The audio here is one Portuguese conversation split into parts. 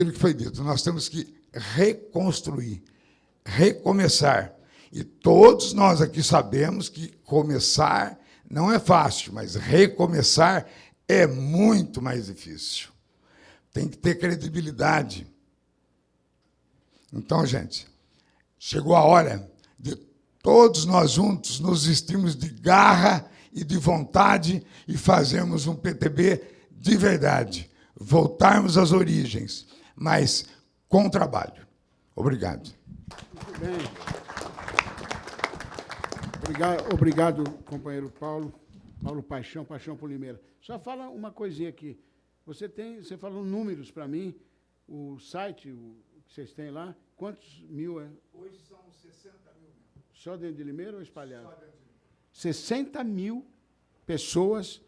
aquilo que foi dito, nós temos que reconstruir, recomeçar. E todos nós aqui sabemos que começar não é fácil, mas recomeçar é muito mais difícil. Tem que ter credibilidade. Então, gente, chegou a hora de todos nós juntos nos vestirmos de garra e de vontade e fazermos um PTB de verdade. Voltarmos às origens, mas com trabalho. Obrigado. Muito bem. Obrigado, companheiro Paulo Paixão Polimeira. Só fala uma coisinha aqui. Você falou números para mim, o site que vocês têm lá, quantos mil é? Hoje são 60 mil. Só dentro de Limeira ou espalhado? Só dentro de Limeira. 60 mil pessoas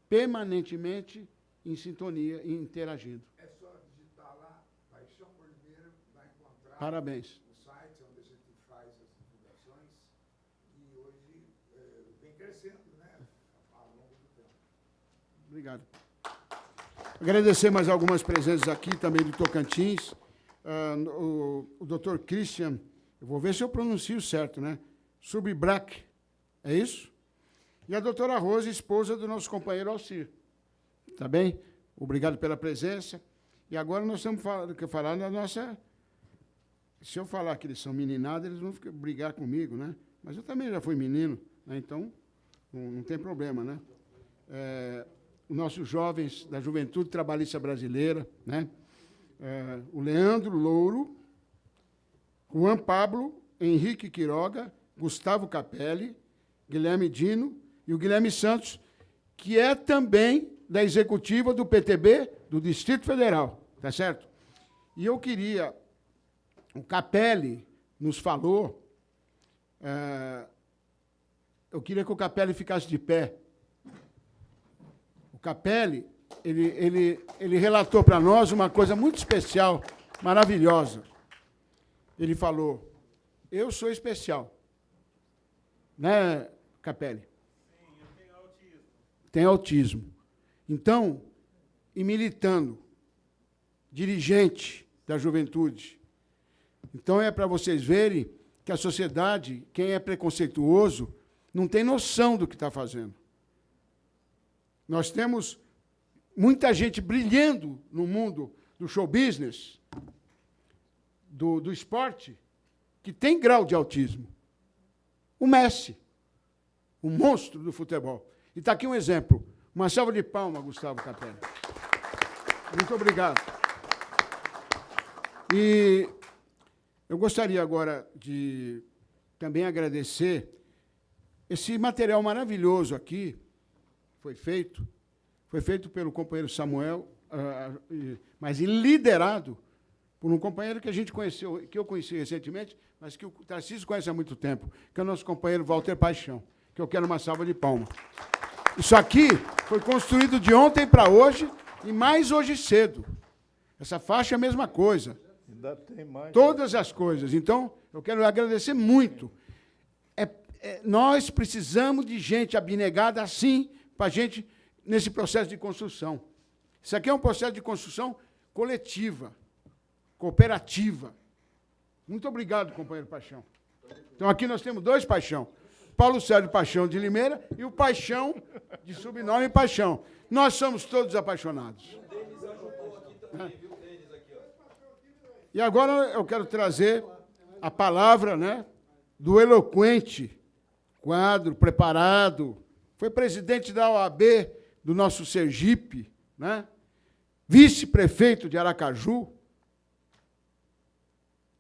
permanentemente em sintonia e interagindo. É só digitar lá, Paixão Polimeira, vai encontrar. Parabéns. O site onde a gente faz as divulgações e hoje vem crescendo, né, ao longo do tempo. Obrigado. Agradecer mais algumas presenças aqui, também do Tocantins. O doutor Christian, eu vou ver se eu pronuncio certo, né? Subbrac, é isso? E a doutora Rose, esposa do nosso companheiro Alcir. Tá bem? Obrigado pela presença. E agora nós temos que falar da nossa... Se eu falar que eles são meninados, eles vão brigar comigo, né? Mas eu também já fui menino, né? Então não tem problema, né? Os nossos jovens da Juventude Trabalhista Brasileira, né? O Leandro Louro, Juan Pablo, Henrique Quiroga, Gustavo Capelli, Guilherme Dino e o Guilherme Santos, que é também da executiva do PTB do Distrito Federal, tá certo? E eu queria... O Capelli nos falou... eu queria que o Capelli ficasse de pé. O Capelli, ele relatou para nós uma coisa muito especial, maravilhosa. Ele falou, eu sou especial. Né, Capelli? Sim, eu tenho autismo. Tem autismo. Então, e militando, dirigente da juventude. Então, é para vocês verem que a sociedade, quem é preconceituoso, não tem noção do que está fazendo. Nós temos muita gente brilhando no mundo do show business, do esporte, que tem grau de autismo. O Messi, o monstro do futebol. E está aqui um exemplo. Uma salva de palmas, Gustavo Capelli. Muito obrigado. E eu gostaria agora de também agradecer esse material maravilhoso aqui, foi feito pelo companheiro Samuel, mas liderado por um companheiro que a gente conheceu, que eu conheci recentemente, mas que o Tarcísio conhece há muito tempo, que é o nosso companheiro Walter Paixão, que eu quero uma salva de palmas. Isso aqui foi construído de ontem para hoje e mais hoje cedo. Essa faixa é a mesma coisa. Ainda tem mais. Todas as coisas. Então, eu quero agradecer muito. Nós precisamos de gente abnegada assim, para a gente, nesse processo de construção. Isso aqui é um processo de construção coletiva, cooperativa. Muito obrigado, companheiro Paixão. Então, aqui nós temos dois Paixão. Paulo Sérgio Paixão de Limeira e o Paixão de sobrenome Paixão. Nós somos todos apaixonados. O Denis ajudou aqui também, viu? O Denis aqui, ó. E agora eu quero trazer a palavra, né, do eloquente quadro preparado. Foi presidente da OAB do nosso Sergipe, né? Vice-prefeito de Aracaju.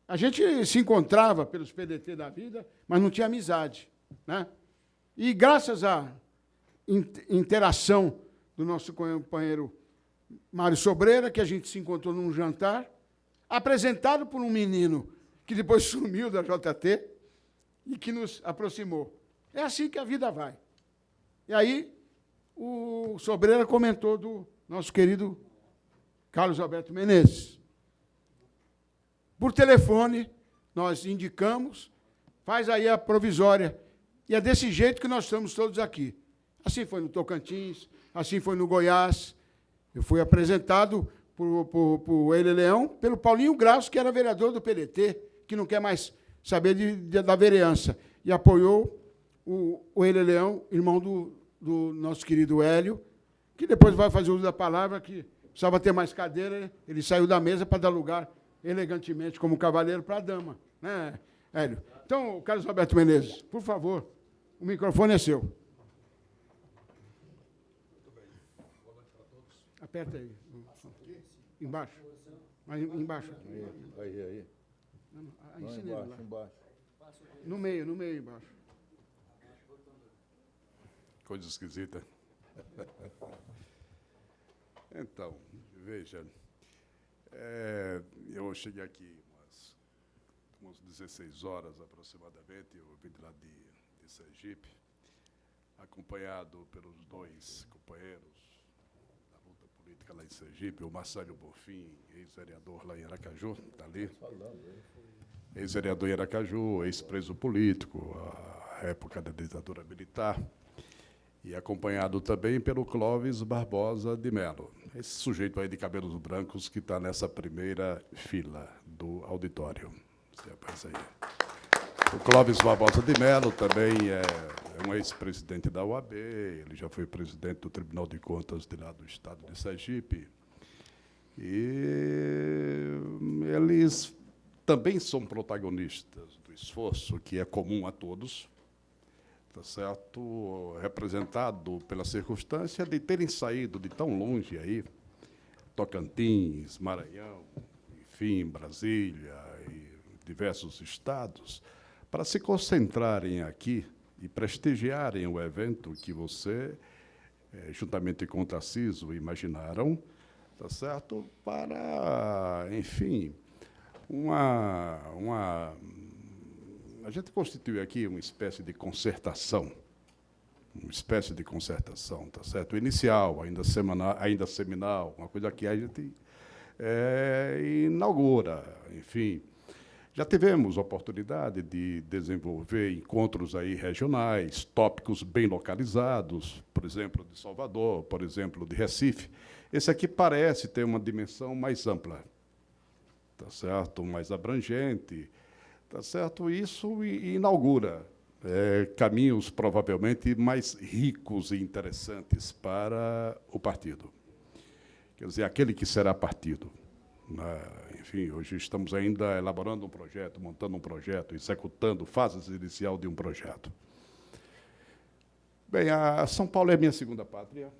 A gente se encontrava pelos PDT da vida, mas não tinha amizade, né? E graças à interação do nosso companheiro Mário Sobreira, que a gente se encontrou num jantar, apresentado por um menino que depois sumiu da JT e que nos aproximou. É assim que a vida vai. E aí, o Sobreira comentou do nosso querido Carlos Alberto Menezes. Por telefone, nós indicamos, faz aí a provisória. E é desse jeito que nós estamos todos aqui. Assim foi no Tocantins, assim foi no Goiás. Eu fui apresentado por Ele Leão, pelo Paulinho Graço, que era vereador do PDT, que não quer mais saber da vereança. E apoiou o Ele Leão, irmão do nosso querido Hélio, que depois vai fazer uso da palavra, que precisava ter mais cadeira, ele saiu da mesa para dar lugar elegantemente, como cavaleiro, para a dama. Né, Hélio? Então, Carlos Roberto Menezes, por favor, o microfone é seu. Aperta aí. Embaixo. Aí, embaixo. Aí. Aí, Não, ensina ele lá. embaixo. No meio, embaixo. Coisa esquisita. Então, veja, eu cheguei aqui umas 16 horas aproximadamente, eu vim de lá de Sergipe, acompanhado pelos dois companheiros da luta política lá em Sergipe, o Marcelo Bonfim, ex-vereador lá em Aracaju, está ali. Ex-vereador em Aracaju, ex-preso político, à época da ditadura militar, e acompanhado também pelo Clóvis Barbosa de Melo, esse sujeito aí de cabelos brancos que está nessa primeira fila do auditório. Esse rapaz aí. O Clóvis Barbosa de Melo também é um ex-presidente da UAB, ele já foi presidente do Tribunal de Contas de lá do estado de Sergipe. E eles também são protagonistas do esforço que é comum a todos, tá certo? Representado pela circunstância de terem saído de tão longe aí, Tocantins, Maranhão, enfim, Brasília e diversos estados, para se concentrarem aqui e prestigiarem o evento que você, juntamente com o Tarcísio, imaginaram, tá certo? Para, enfim, a gente constitui aqui uma espécie de concertação, tá certo? Inicial, ainda seminal, uma coisa que a gente inaugura, enfim. Já tivemos oportunidade de desenvolver encontros aí regionais, tópicos bem localizados, por exemplo, de Salvador, por exemplo, de Recife. Esse aqui parece ter uma dimensão mais ampla, tá certo? Mais abrangente, tá certo? Isso inaugura caminhos provavelmente mais ricos e interessantes para o partido. Quer dizer, aquele que será partido. Enfim, hoje estamos ainda elaborando um projeto, montando um projeto, executando fases inicial de um projeto. Bem, São Paulo é minha segunda pátria.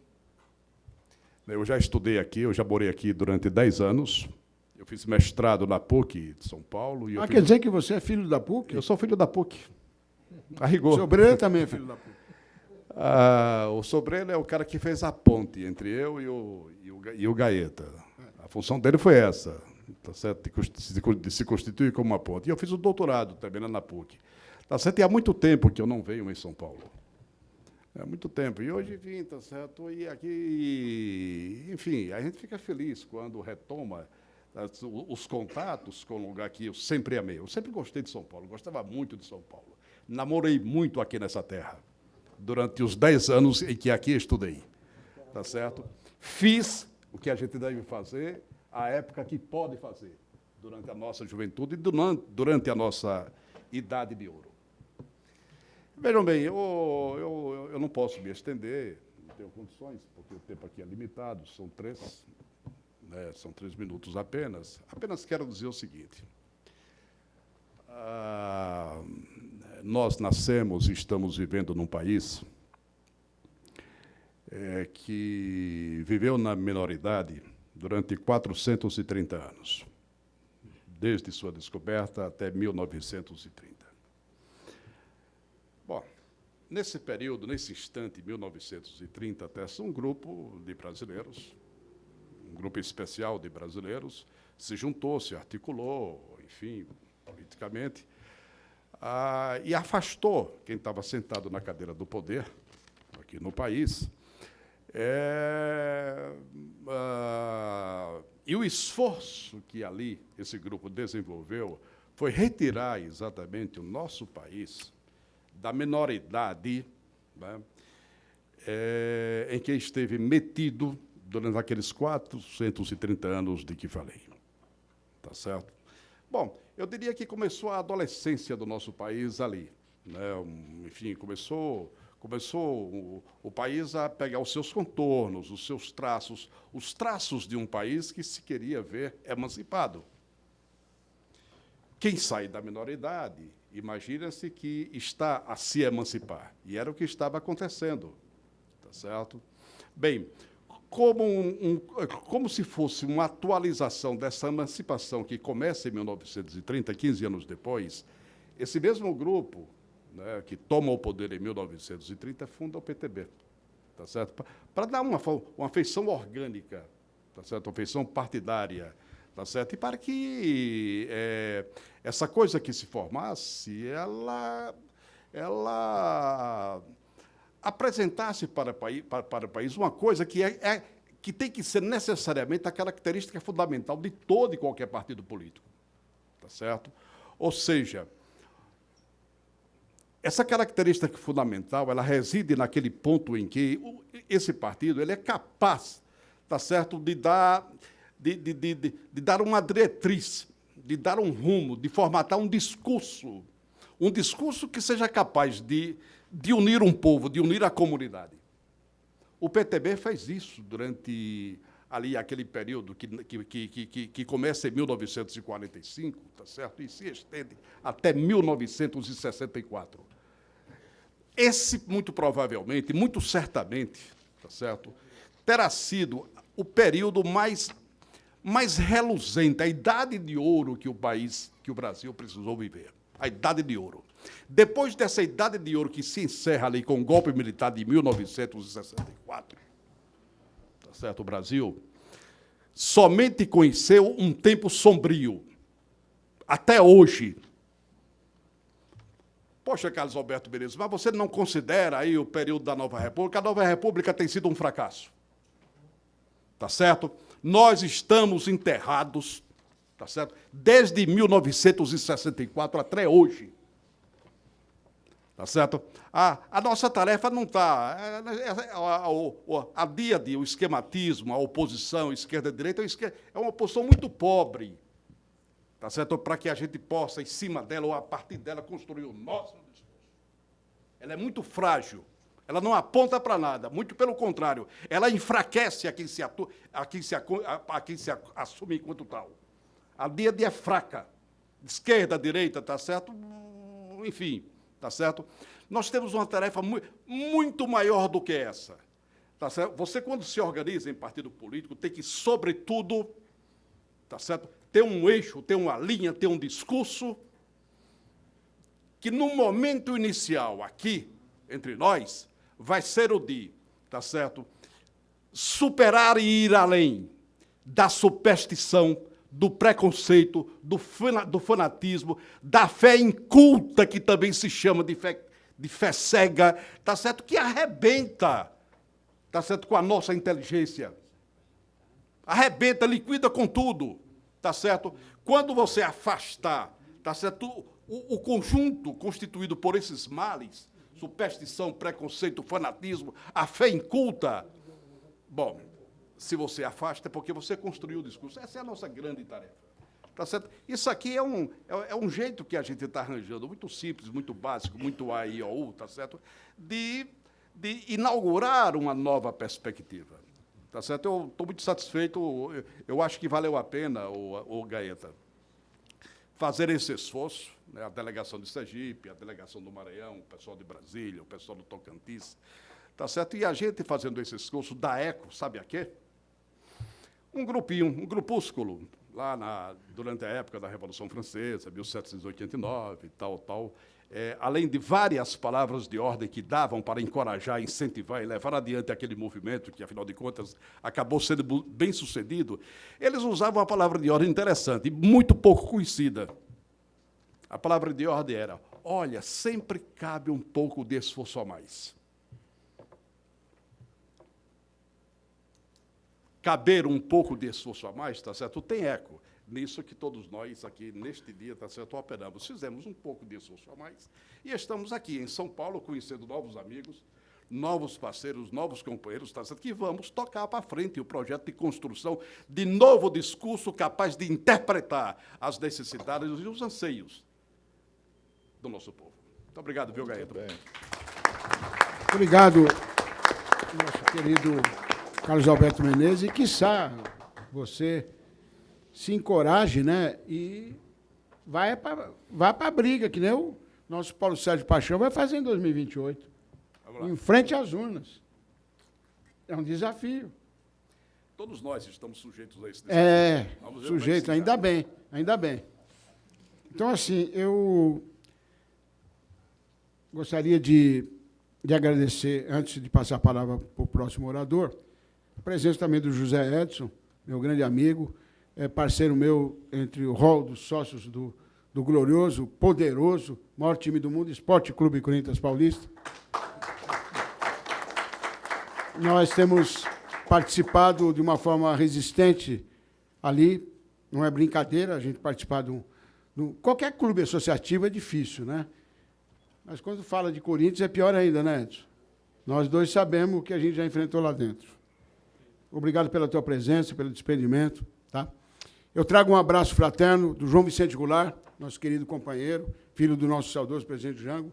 Eu já estudei aqui, eu já morei aqui durante 10 anos. Eu fiz mestrado na PUC de São Paulo. Quer dizer que você é filho da PUC? Eu sou filho da PUC, a rigor. O Sobreira também é filho da PUC. O Sobreira é o cara que fez a ponte entre eu e o Gaeta. A função dele foi essa, tá certo? De se constituir como uma ponte. E eu fiz o doutorado também lá na PUC. Tá certo? E há muito tempo que eu não venho em São Paulo. Há muito tempo. E hoje vim, tá certo? E aqui, enfim, a gente fica feliz quando retoma os contatos com o lugar que eu sempre amei. Eu sempre gostei de São Paulo, gostava muito de São Paulo. Namorei muito aqui nessa terra, durante os 10 anos em que aqui estudei. Tá certo? Fiz o que a gente deve fazer, a época que pode fazer, durante a nossa juventude e durante a nossa idade de ouro. Vejam bem, eu não posso me estender, não tenho condições, porque o tempo aqui é limitado, são 3 minutos apenas. Apenas quero dizer o seguinte. Nós nascemos e estamos vivendo num país que viveu na minoridade durante 430 anos, desde sua descoberta até 1930. Bom, nesse período, nesse instante, 1930, até um grupo de brasileiros, um grupo especial de brasileiros, se juntou, se articulou, enfim, politicamente, e afastou quem estava sentado na cadeira do poder, aqui no país. E o esforço que ali esse grupo desenvolveu foi retirar exatamente o nosso país da minoridade, né, em que esteve metido durante aqueles 430 anos de que falei. Tá certo? Bom, eu diria que começou a adolescência do nosso país ali, né? Enfim, começou o país a pegar os seus contornos, os seus traços, os traços de um país que se queria ver emancipado. Quem sai da minoridade, imagina-se que está a se emancipar. E era o que estava acontecendo. Tá certo? Bem, como se fosse uma atualização dessa emancipação que começa em 1930, 15 anos depois, esse mesmo grupo, né, que toma o poder em 1930, funda o PTB, tá certo? Para dar uma feição orgânica, tá certo? Uma feição partidária, tá certo? E para que essa coisa que se formasse, ela apresentasse para o país uma coisa que tem que ser necessariamente a característica fundamental de todo e qualquer partido político, tá certo? Ou seja, essa característica fundamental, ela reside naquele ponto em que esse partido ele é capaz, tá certo, de dar uma diretriz, de dar um rumo, de formatar um discurso que seja capaz de unir um povo, de unir a comunidade. O PTB fez isso durante ali aquele período que começa em 1945, tá certo, e se estende até 1964. Esse, muito provavelmente, muito certamente, tá certo, terá sido o período mais reluzente, a idade de ouro que o Brasil precisou viver. A idade de ouro. Depois dessa idade de ouro que se encerra ali com o golpe militar de 1964, tá certo, o Brasil somente conheceu um tempo sombrio. Até hoje. Poxa, Carlos Alberto Menezes, mas você não considera aí o período da Nova República? A Nova República tem sido um fracasso. Tá certo? Nós estamos enterrados, tá certo? Desde 1964 até hoje. Tá certo? A nossa tarefa não está... A dia de o esquematismo, a oposição, esquerda e direita, é uma oposição muito pobre, tá certo? Para que a gente possa, em cima dela ou a partir dela, construir o nosso discurso. Ela é muito frágil, ela não aponta para nada, muito pelo contrário, ela enfraquece a quem se assume enquanto tal. A dia é fraca, esquerda, direita, tá certo? Enfim, tá certo? Nós temos uma tarefa muito maior do que essa. Tá certo? Você, quando se organiza em partido político, tem que, sobretudo, tá certo? Ter um eixo, ter uma linha, ter um discurso que, no momento inicial, aqui, entre nós, vai ser o de, tá certo? Superar e ir além da superstição, do preconceito, do fanatismo, da fé inculta, que também se chama de fé cega, tá certo? Que arrebenta, tá certo? Com a nossa inteligência. Arrebenta, liquida com tudo, tá certo? Quando você afastar, tá certo? O conjunto constituído por esses males, superstição, preconceito, fanatismo, a fé inculta, bom, se você afasta é porque você construiu o discurso. Essa é a nossa grande tarefa. Tá certo? Isso aqui é um jeito que a gente está arranjando, muito simples, muito básico, muito A, I, O, U, tá certo? De inaugurar uma nova perspectiva. Tá certo? Eu estou muito satisfeito, eu acho que valeu a pena, o Gaeta, fazer esse esforço, né? A delegação de Sergipe, a delegação do Maranhão, o pessoal de Brasília, o pessoal do Tocantins, tá certo? E a gente fazendo esse esforço dá eco, sabe a quê? Um grupinho, um grupúsculo, lá durante a época da Revolução Francesa, 1789, tal, além de várias palavras de ordem que davam para encorajar, incentivar e levar adiante aquele movimento, que, afinal de contas, acabou sendo bem sucedido, eles usavam uma palavra de ordem interessante, muito pouco conhecida. A palavra de ordem era: olha, sempre cabe um pouco de esforço a mais. Caber um pouco de esforço a mais, tá certo? Tem eco nisso que todos nós aqui, neste dia, tá certo, operamos. Fizemos um pouco de esforço a mais e estamos aqui em São Paulo, conhecendo novos amigos, novos parceiros, novos companheiros, tá certo? Que vamos tocar para frente o projeto de construção de novo discurso capaz de interpretar as necessidades e os anseios do nosso povo. Muito obrigado, viu, Gaeta? Obrigado, nosso querido Carlos Alberto Menezes, e quiçá você se encoraje, né, e vá para a briga, que nem o nosso Paulo Sérgio Paixão vai fazer em 2028. Em frente às urnas. É um desafio. Todos nós estamos sujeitos a esse desafio. Vamos ver sujeito, ainda bem, ainda bem. Então, assim, eu gostaria de agradecer, antes de passar a palavra para o próximo orador, a presença também do José Edson, meu grande amigo, parceiro meu entre o hall dos sócios do glorioso, poderoso, maior time do mundo, Esporte Clube Corinthians Paulista. Nós temos participado de uma forma resistente ali, não é brincadeira, a gente participar de qualquer clube associativo é difícil, né? Mas quando fala de Corinthians é pior ainda, né, Edson? Nós dois sabemos o que a gente já enfrentou lá dentro. Obrigado pela tua presença, pelo desprendimento, tá? Eu trago um abraço fraterno do João Vicente Goulart, nosso querido companheiro, filho do nosso saudoso presidente Jango.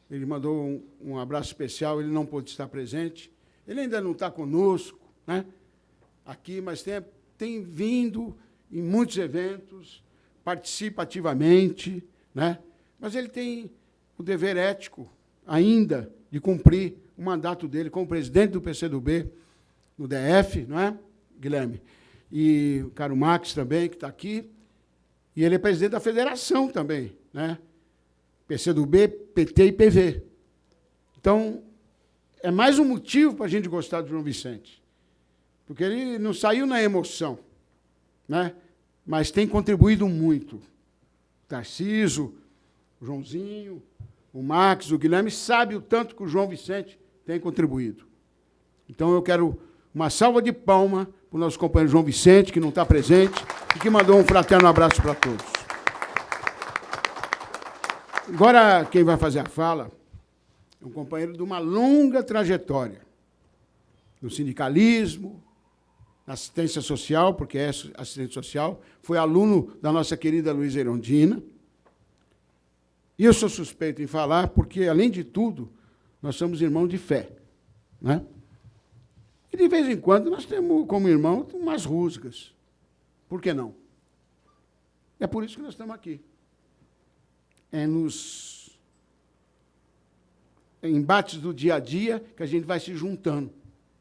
Ele mandou um abraço especial, ele não pôde estar presente. Ele ainda não está conosco, né, aqui, mas tem vindo em muitos eventos, participa ativamente, né, mas ele tem o dever ético ainda de cumprir o mandato dele como presidente do PCdoB no DF, não é, Guilherme? E o caro Max também, que está aqui, e ele é presidente da federação também, né, PCdoB, PT e PV. Então, é mais um motivo para a gente gostar do João Vicente, porque ele não saiu na emoção, né? Mas tem contribuído muito. O Tarcísio, o Joãozinho, o Max, o Guilherme, sabe o tanto que o João Vicente tem contribuído. Então, eu quero uma salva de palmas para o nosso companheiro João Vicente, que não está presente, e que mandou um fraterno abraço para todos. Agora, quem vai fazer a fala é um companheiro de uma longa trajetória no sindicalismo, na assistência social, porque é assistente social, foi aluno da nossa querida Luísa Erondina. E eu sou suspeito em falar porque, além de tudo, nós somos irmãos de fé, né? E, de vez em quando, nós temos, como irmãos, umas rusgas. Por que não? É por isso que nós estamos aqui. É nos embates do dia a dia que a gente vai se juntando,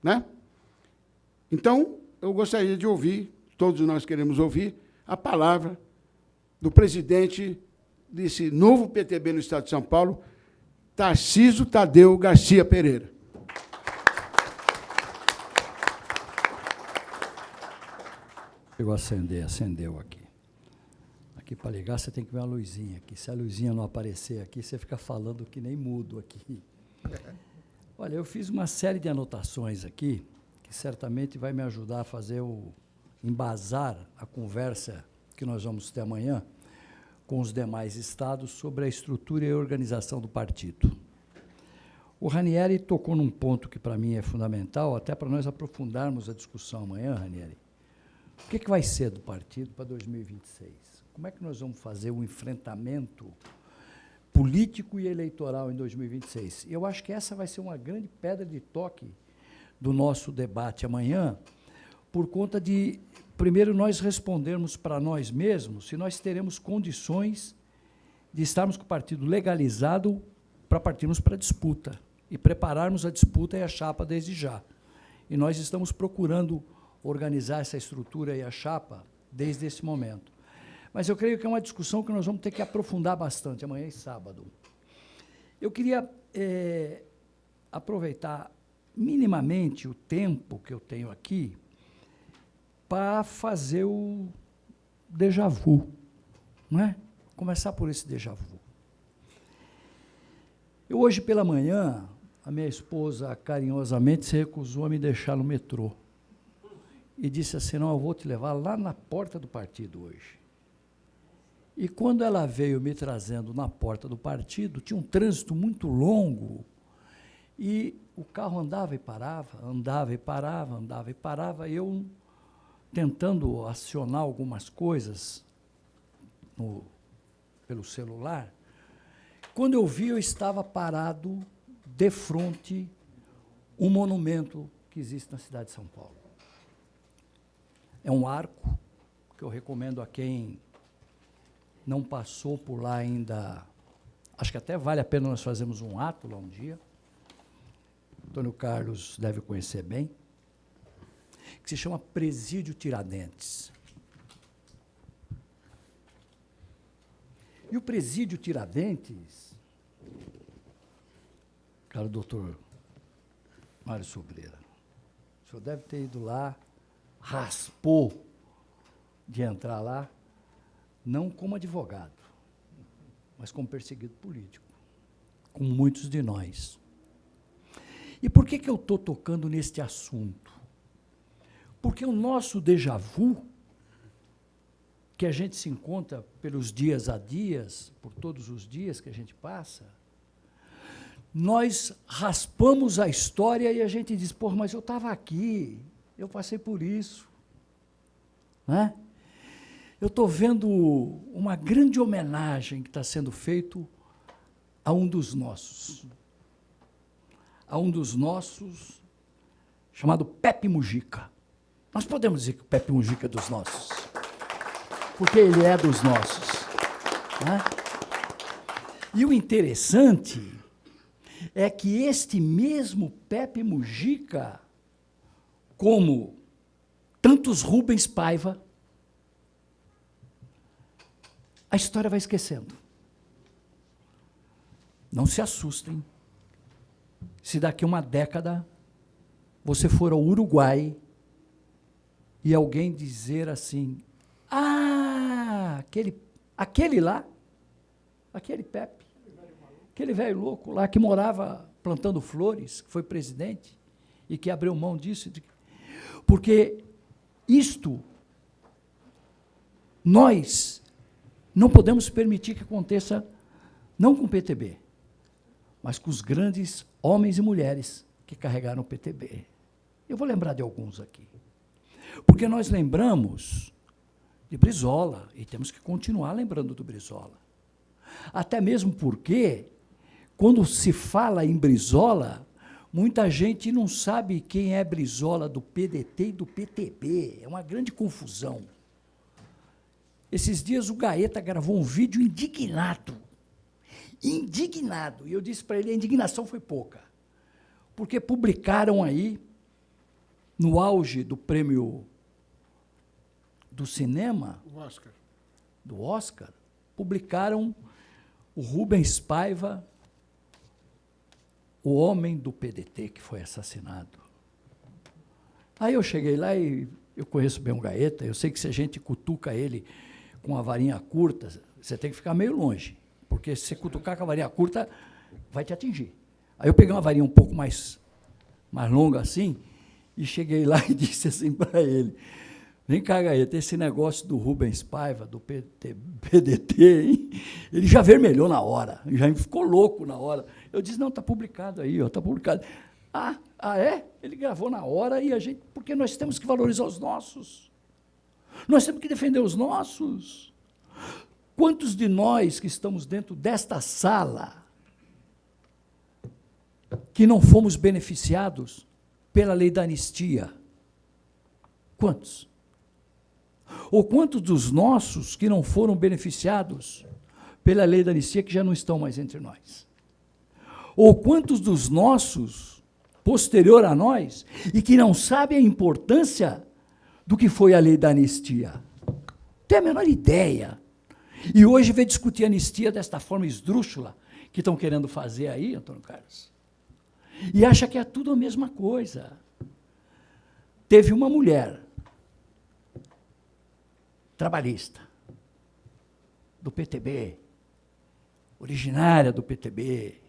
né? Então, eu gostaria de ouvir, todos nós queremos ouvir, a palavra do presidente desse novo PTB no Estado de São Paulo, Tarcísio Tadeu Garcia Pereira. Chegou a acender, acendeu aqui. Aqui para ligar você tem que ver uma luzinha aqui. Se a luzinha não aparecer aqui, você fica falando que nem mudo aqui. Olha, eu fiz uma série de anotações aqui, que certamente vai me ajudar a fazer embasar a conversa que nós vamos ter amanhã com os demais estados sobre a estrutura e a organização do partido. O Ranieri tocou num ponto que, para mim, é fundamental, até para nós aprofundarmos a discussão amanhã, Ranieri. O que vai ser do partido para 2026? Como é que nós vamos fazer o enfrentamento político e eleitoral em 2026? Eu acho que essa vai ser uma grande pedra de toque do nosso debate amanhã, por conta de, primeiro, nós respondermos para nós mesmos se nós teremos condições de estarmos com o partido legalizado para partirmos para a disputa e prepararmos a disputa e a chapa desde já. E nós estamos procurando organizar essa estrutura e a chapa desde esse momento. Mas eu creio que é uma discussão que nós vamos ter que aprofundar bastante amanhã e sábado. Eu queria aproveitar minimamente o tempo que eu tenho aqui para fazer o déjà vu, não é? Começar por esse déjà vu. Eu, hoje pela manhã, a minha esposa carinhosamente se recusou a me deixar no metrô e disse assim, não, eu vou te levar lá na porta do partido hoje. E quando ela veio me trazendo na porta do partido, tinha um trânsito muito longo e o carro andava e parava, andava e parava, andava e parava, eu tentando acionar algumas coisas pelo celular. Quando eu vi, eu estava parado de frente um monumento que existe na cidade de São Paulo. É um arco que eu recomendo a quem não passou por lá ainda. Acho que até vale a pena nós fazermos um ato lá um dia. Antônio Carlos deve conhecer bem, que se chama Presídio Tiradentes. E o Presídio Tiradentes, cara, doutor Mário Sobreira, o senhor deve ter ido lá, raspou de entrar lá, não como advogado, mas como perseguido político, como muitos de nós. E por que eu estou tocando neste assunto? Porque o nosso déjà vu, que a gente se encontra pelos dias a dias, por todos os dias que a gente passa, nós raspamos a história e a gente diz, pô, mas eu estava aqui, eu passei por isso. Né? Eu estou vendo uma grande homenagem que está sendo feito a um dos nossos. A um dos nossos, chamado Pepe Mujica. Nós podemos dizer que o Pepe Mujica é dos nossos, porque ele é dos nossos. Né? E o interessante é que este mesmo Pepe Mujica, como tantos Rubens Paiva, a história vai esquecendo. Não se assustem se daqui a uma década você for ao Uruguai e alguém dizer assim, aquele lá, aquele Pepe, aquele velho louco lá que morava plantando flores, que foi presidente e que abriu mão disso. Porque isto, nós não podemos permitir que aconteça, não com o PTB, mas com os grandes homens e mulheres que carregaram o PTB. Eu vou lembrar de alguns aqui. Porque nós lembramos de Brizola, e temos que continuar lembrando do Brizola. Até mesmo porque, quando se fala em Brizola, muita gente não sabe quem é Brizola do PDT e do PTB. É uma grande confusão. Esses dias o Gaeta gravou um vídeo indignado. Indignado. E eu disse para ele, a indignação foi pouca. Porque publicaram aí, no auge do prêmio do cinema, do Oscar, publicaram o Rubens Paiva, o homem do PDT que foi assassinado. Aí eu cheguei lá e eu conheço bem o Gaeta, eu sei que se a gente cutuca ele com a varinha curta, você tem que ficar meio longe, porque se você cutucar com a varinha curta, vai te atingir. Aí eu peguei uma varinha um pouco mais longa assim, e cheguei lá e disse assim para ele, vem cá, Gaeta, esse negócio do Rubens Paiva, do PDT, hein? Ele já vermelhou na hora, já ficou louco na hora. Eu disse, não, está publicado aí, está publicado. Ah, é? Ele gravou na hora e a gente... Porque nós temos que valorizar os nossos. Nós temos que defender os nossos. Quantos de nós que estamos dentro desta sala que não fomos beneficiados pela lei da anistia? Quantos? Ou quantos dos nossos que não foram beneficiados pela lei da anistia que já não estão mais entre nós? Ou quantos dos nossos, posterior a nós, e que não sabem a importância do que foi a lei da anistia? Tem a menor ideia. E hoje vem discutir anistia desta forma esdrúxula que estão querendo fazer aí, Antônio Carlos. E acha que é tudo a mesma coisa. Teve uma mulher trabalhista do PTB, originária do PTB,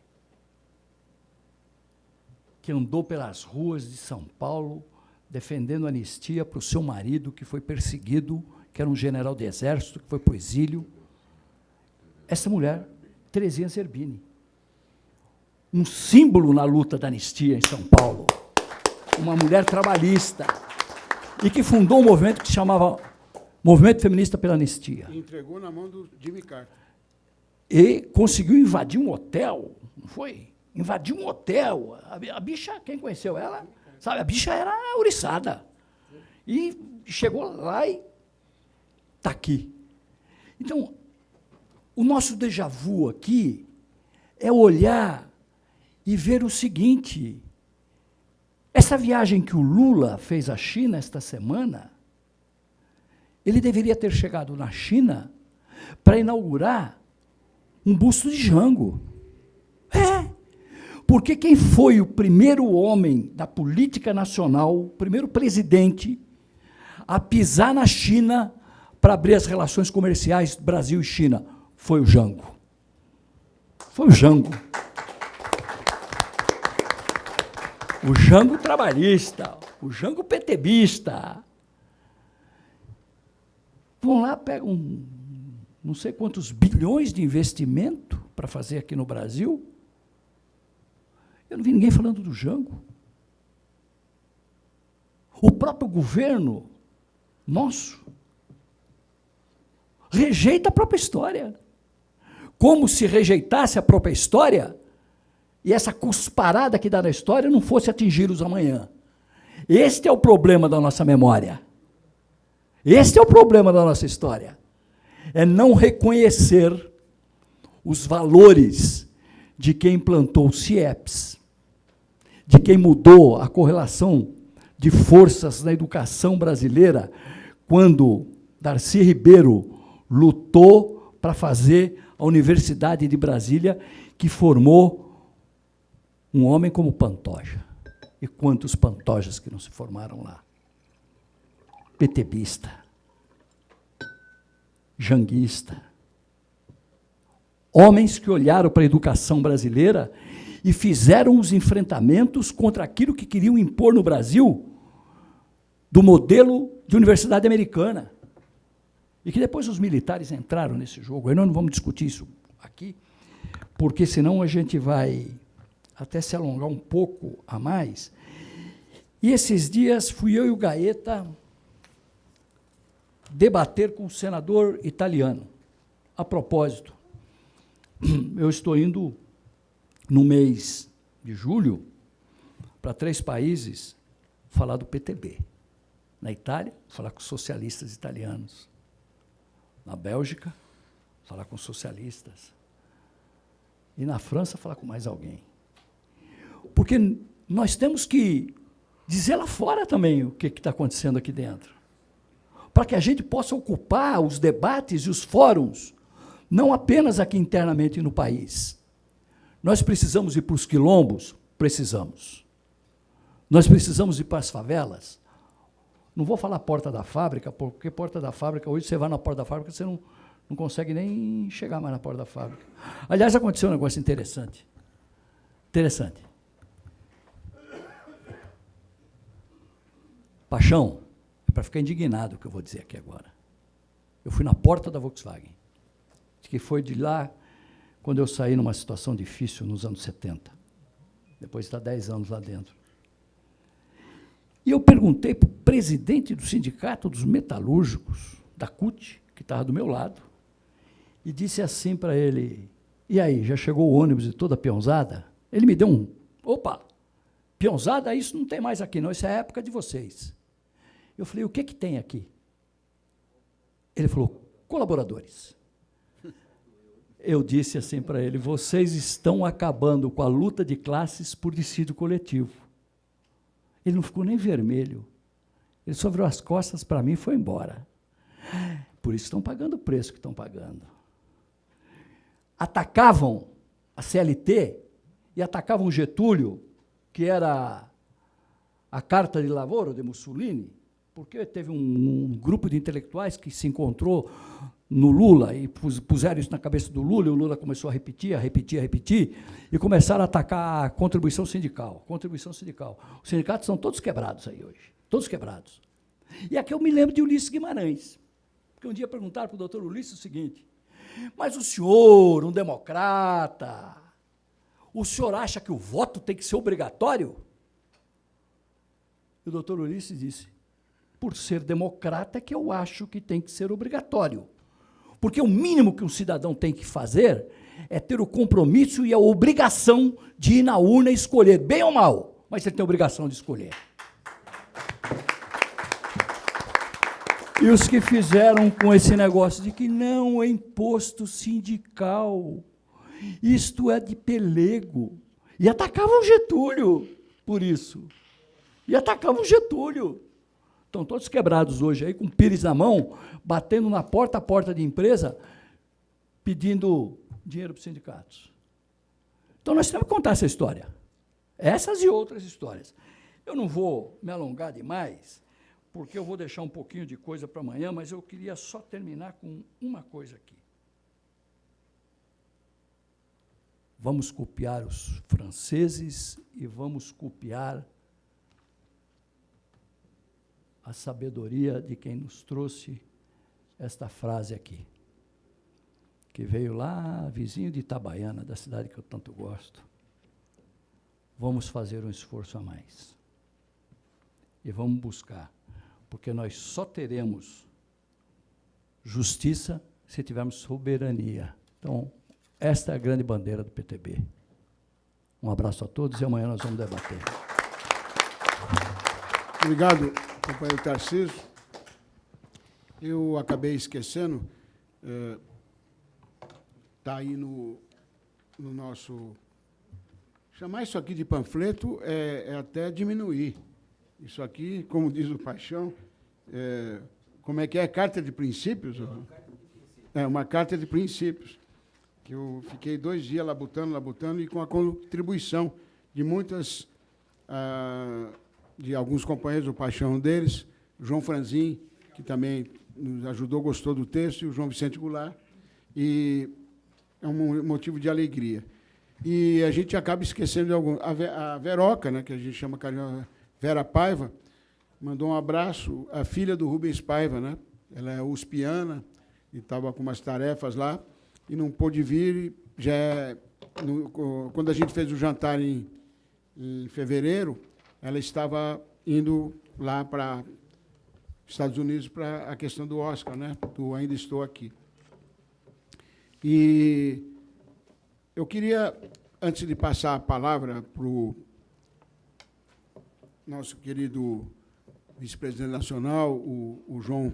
que andou pelas ruas de São Paulo defendendo anistia para o seu marido, que foi perseguido, que era um general do exército, que foi para o exílio. Essa mulher, Terezinha Zerbini. um símbolo na luta da anistia em São Paulo, uma mulher trabalhista, e que fundou um movimento que se chamava Movimento Feminista pela Anistia. E entregou na mão do Jimmy Carter. E conseguiu invadir um hotel, não foi? Invadiu um hotel. A bicha, quem conheceu ela, sabe, a bicha era ouriçada. E chegou lá e está aqui. Então, o nosso déjà vu aqui é olhar e ver o seguinte: essa viagem que o Lula fez à China esta semana, ele deveria ter chegado na China para inaugurar um busto de Jango. Porque quem foi o primeiro homem da política nacional, o primeiro presidente a pisar na China para abrir as relações comerciais Brasil e China? Foi o Jango. Foi o Jango. O Jango trabalhista, o Jango petebista. Vão lá, pegam não sei quantos bilhões de investimento para fazer aqui no Brasil. Eu não vi ninguém falando do Jango. O próprio governo nosso rejeita a própria história. Como se rejeitasse a própria história e essa cusparada que dá na história não fosse atingir os amanhã. Este é o problema da nossa memória. Este é o problema da nossa história. É não reconhecer os valores de quem implantou o CIEPS, de quem mudou a correlação de forças na educação brasileira, quando Darcy Ribeiro lutou para fazer a Universidade de Brasília, que formou um homem como Pantoja. E quantos Pantojas que não se formaram lá? PTBista, janguista, homens que olharam para a educação brasileira e fizeram os enfrentamentos contra aquilo que queriam impor no Brasil do modelo de universidade americana. E que depois os militares entraram nesse jogo. Aí nós não vamos discutir isso aqui, porque senão a gente vai até se alongar um pouco a mais. E esses dias fui eu e o Gaeta debater com o senador italiano. A propósito, eu estou indo no mês de julho para 3 países falar do PTB. Na Itália, falar com os socialistas italianos. Na Bélgica, falar com os socialistas. E na França, falar com mais alguém. Porque nós temos que dizer lá fora também o que está acontecendo aqui dentro. Para que a gente possa ocupar os debates e os fóruns, não apenas aqui internamente no país. Nós precisamos ir para os quilombos? Precisamos. Nós precisamos ir para as favelas? Não vou falar porta da fábrica, porque porta da fábrica, hoje você vai na porta da fábrica, você não consegue nem chegar mais na porta da fábrica. Aliás, aconteceu um negócio interessante. Interessante. Paixão, é para ficar indignado o que eu vou dizer aqui agora. Eu fui na porta da Volkswagen, que foi de lá quando eu saí numa situação difícil nos anos 70. Depois de estar 10 anos lá dentro. E eu perguntei para o presidente do sindicato dos metalúrgicos, da CUT, que estava do meu lado, e disse assim para ele: e aí, já chegou o ônibus e toda a peãozada? Ele me deu um: opa, peãozada, isso não tem mais aqui não, isso é a época de vocês. Eu falei: o que tem aqui? Ele falou: colaboradores. Eu disse assim para ele: vocês estão acabando com a luta de classes por dissídio coletivo. Ele não ficou nem vermelho. Ele só virou as costas para mim e foi embora. Por isso estão pagando o preço que estão pagando. Atacavam a CLT e atacavam o Getúlio, que era a Carta de Lavoro de Mussolini, porque teve um grupo de intelectuais que se encontrou no Lula e puseram isso na cabeça do Lula, e o Lula começou a repetir, e começaram a atacar a contribuição sindical. Os sindicatos são todos quebrados aí hoje, todos quebrados. E aqui eu me lembro de Ulisses Guimarães, porque um dia perguntaram para o doutor Ulisses o seguinte: mas o senhor, um democrata, o senhor acha que o voto tem que ser obrigatório? E o doutor Ulisses disse, por ser democrata é que eu acho que tem que ser obrigatório. Porque o mínimo que um cidadão tem que fazer é ter o compromisso e a obrigação de ir na urna e escolher, bem ou mal, mas ele tem a obrigação de escolher. E os que fizeram com esse negócio de que não é imposto sindical, isto é de pelego, e atacavam Getúlio por isso. E atacavam Getúlio. Estão todos quebrados hoje aí, com o pires na mão, batendo na porta a porta de empresa, pedindo dinheiro para os sindicatos. Então, nós temos que contar essa história. Essas e outras histórias. Eu não vou me alongar demais, porque eu vou deixar um pouquinho de coisa para amanhã, mas eu queria só terminar com uma coisa aqui. Vamos copiar os franceses e vamos copiar a sabedoria de quem nos trouxe esta frase aqui, que veio lá, vizinho de Itabaiana, da cidade que eu tanto gosto. Vamos fazer um esforço a mais. E vamos buscar, porque nós só teremos justiça se tivermos soberania. Então, esta é a grande bandeira do PTB. Um abraço a todos e amanhã nós vamos debater. Obrigado, companheiro Tarcísio. Eu acabei esquecendo, está aí no nosso... Chamar isso aqui de panfleto é até diminuir. Isso aqui, como diz o Paixão, como é que é? Carta de princípios? É, uma carta de princípios. Que eu fiquei 2 dias labutando, e com a contribuição de muitas... de alguns companheiros, o Paixão deles, o João Franzin, que também nos ajudou, gostou do texto, e o João Vicente Goulart, e é um motivo de alegria. E a gente acaba esquecendo de algum... A Veroca, né, que a gente chama carinhosa Vera Paiva, mandou um abraço, a filha do Rubens Paiva, né? Ela é uspiana, e estava com umas tarefas lá, e não pôde vir, quando a gente fez o jantar em fevereiro, ela estava indo lá para Estados Unidos para a questão do Oscar, né? Do Ainda Estou Aqui. E eu queria, antes de passar a palavra para o nosso querido vice-presidente nacional, o João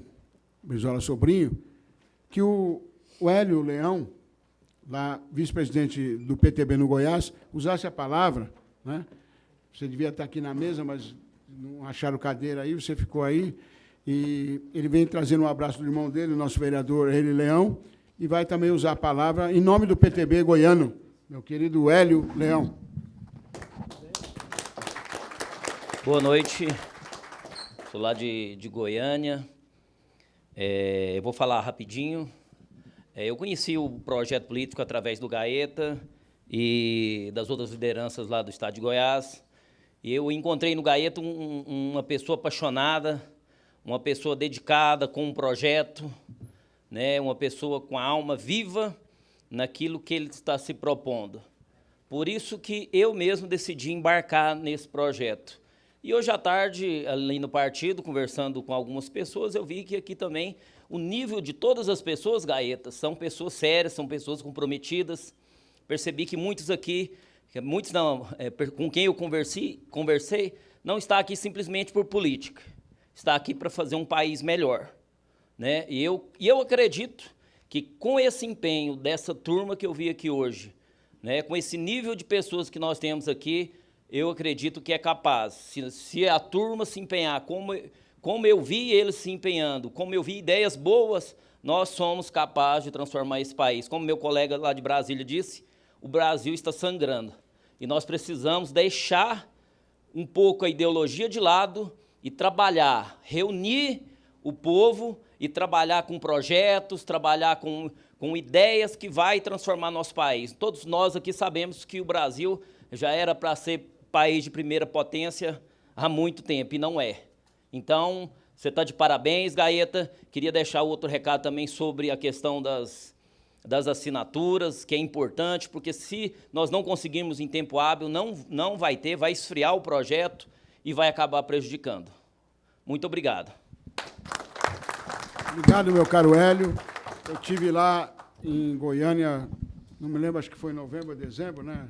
Brizola Sobrinho, que o Hélio Leão, lá, vice-presidente do PTB no Goiás, usasse a palavra, né? Você devia estar aqui na mesa, mas não acharam cadeira aí, você ficou aí. E ele vem trazendo um abraço do irmão dele, o nosso vereador Hélio Leão, e vai também usar a palavra em nome do PTB goiano, meu querido Hélio Leão. Boa noite, sou lá de Goiânia. Eu vou falar rapidinho. Eu conheci o projeto político através do Gaeta e das outras lideranças lá do estado de Goiás. E eu encontrei no Gaeta uma pessoa apaixonada, uma pessoa dedicada com um projeto, né, uma pessoa com a alma viva naquilo que ele está se propondo. Por isso que eu mesmo decidi embarcar nesse projeto. E hoje à tarde, ali no partido, conversando com algumas pessoas, eu vi que aqui também o nível de todas as pessoas, Gaeta, são pessoas sérias, são pessoas comprometidas. Percebi que muitos aqui, com quem eu conversei, não está aqui simplesmente por política, está aqui para fazer um país melhor, né? E eu acredito que com esse empenho dessa turma que eu vi aqui hoje, né, com esse nível de pessoas que nós temos aqui, eu acredito que é capaz. Se a turma se empenhar, como eu vi eles se empenhando, como eu vi ideias boas, nós somos capazes de transformar esse país. Como meu colega lá de Brasília disse, o Brasil está sangrando. E nós precisamos deixar um pouco a ideologia de lado e trabalhar, reunir o povo e trabalhar com projetos, trabalhar com ideias que vai transformar nosso país. Todos nós aqui sabemos que o Brasil já era para ser país de primeira potência há muito tempo, e não é. Então, você está de parabéns, Gaeta. Queria deixar outro recado também sobre a questão das assinaturas, que é importante, porque se nós não conseguirmos em tempo hábil, não vai ter, vai esfriar o projeto e vai acabar prejudicando. Muito obrigado. Obrigado, meu caro Hélio. Eu estive lá em Goiânia, não me lembro, acho que foi em novembro ou dezembro, né?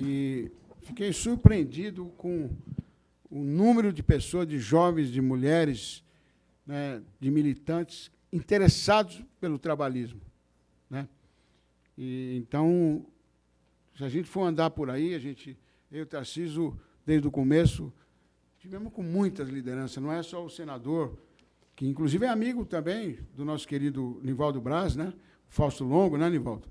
E fiquei surpreendido com o número de pessoas, de jovens, de mulheres, né, de militantes interessados pelo trabalhismo, né? E, então, se a gente for andar por aí, eu e o Tarcísio, desde o começo, tivemos com muitas lideranças, não é só o senador, que inclusive é amigo também do nosso querido Nivaldo Braz, né? Fausto Longo, né, Nivaldo?